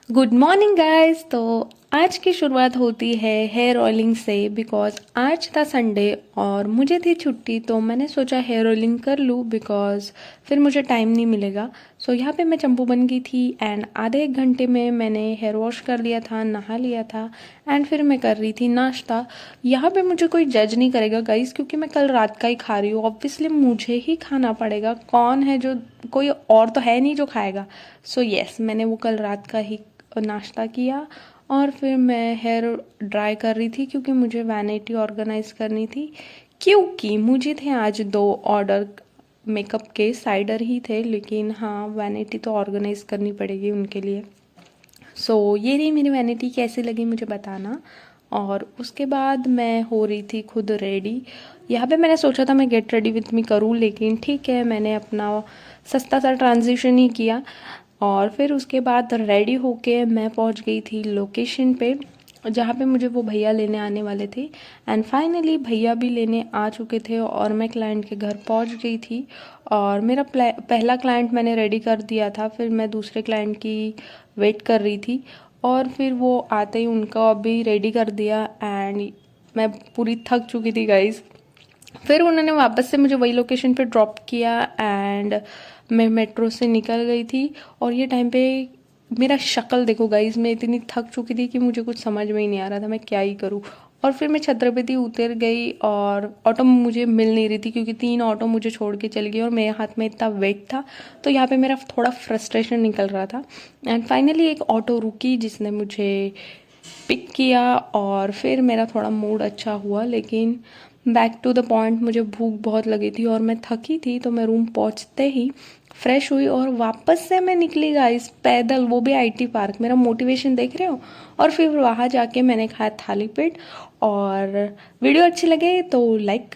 Good morning guys. तो आज की शुरुआत होती है हेयर ऑयलिंग से, बिकॉज आज था संडे और मुझे थी छुट्टी, तो मैंने सोचा हेयर ऑयलिंग कर लूँ बिकॉज फिर मुझे टाइम नहीं मिलेगा। सो यहाँ पे मैं चंपू बन गई थी एंड आधे एक घंटे में मैंने हेयर वॉश कर लिया था, नहा लिया था एंड फिर मैं कर रही थी नाश्ता। यहाँ पे मुझे कोई जज नहीं करेगा गाइस, क्योंकि मैं कल रात का ही खा रही हूँ। ऑब्वियसली मुझे ही खाना पड़ेगा, कौन है जो, कोई और तो है नहीं जो खाएगा। सो यस, मैंने वो कल रात का ही नाश्ता किया और फिर मैं हेयर ड्राई कर रही थी क्योंकि मुझे वैनिटी ऑर्गेनाइज करनी थी। क्योंकि मुझे थे आज 2 ऑर्डर मेकअप के, साइडर ही थे, लेकिन हाँ वैनिटी तो ऑर्गेनाइज करनी पड़ेगी उनके लिए। ये रही मेरी वैनिटी, कैसी लगी मुझे बताना। और उसके बाद मैं हो रही थी खुद रेडी। यहाँ पे मैंने सोचा था मैं गेट रेडी विथ मी करूँ, लेकिन ठीक है, मैंने अपना सस्ता सा ट्रांजिशन ही किया। और फिर उसके बाद रेडी होके मैं पहुँच गई थी लोकेशन पे, जहाँ पे मुझे वो भैया लेने आने वाले थे। एंड फाइनली भैया भी लेने आ चुके थे और मैं क्लाइंट के घर पहुँच गई थी। और मेरा पहला क्लाइंट मैंने रेडी कर दिया था, फिर मैं दूसरे क्लाइंट की वेट कर रही थी और फिर वो आते ही उनका अभी रेडी कर दिया एंड मैं पूरी थक चुकी थी गाइज। फिर उन्होंने वापस से मुझे वही लोकेशन पे ड्रॉप किया एंड मैं मेट्रो से निकल गई थी। और ये टाइम पे मेरा शक्ल देखो गाइज, मैं इतनी थक चुकी थी कि मुझे कुछ समझ में ही नहीं आ रहा था मैं क्या ही करूँ। और फिर मैं छत्रपति उतर गई और ऑटो मुझे मिल नहीं रही थी क्योंकि 3 ऑटो मुझे छोड़ के चली गई और मेरे हाथ में इतना वेट था, तो यहाँ पे मेरा थोड़ा फ्रस्ट्रेशन निकल रहा था। एंड फाइनली एक ऑटो रुकी जिसने मुझे पिक किया और फिर मेरा थोड़ा मूड अच्छा हुआ। लेकिन बैक टू द पॉइंट, मुझे भूख बहुत लगी थी और मैं थकी थी, तो मैं रूम पहुंचते ही फ्रेश हुई और वापस से मैं निकली गाइस पैदल, वो भी आईटी पार्क। मेरा मोटिवेशन देख रहे हो। और फिर वहाँ जाके मैंने खाया थाली पेट। और वीडियो अच्छी लगे तो लाइक कर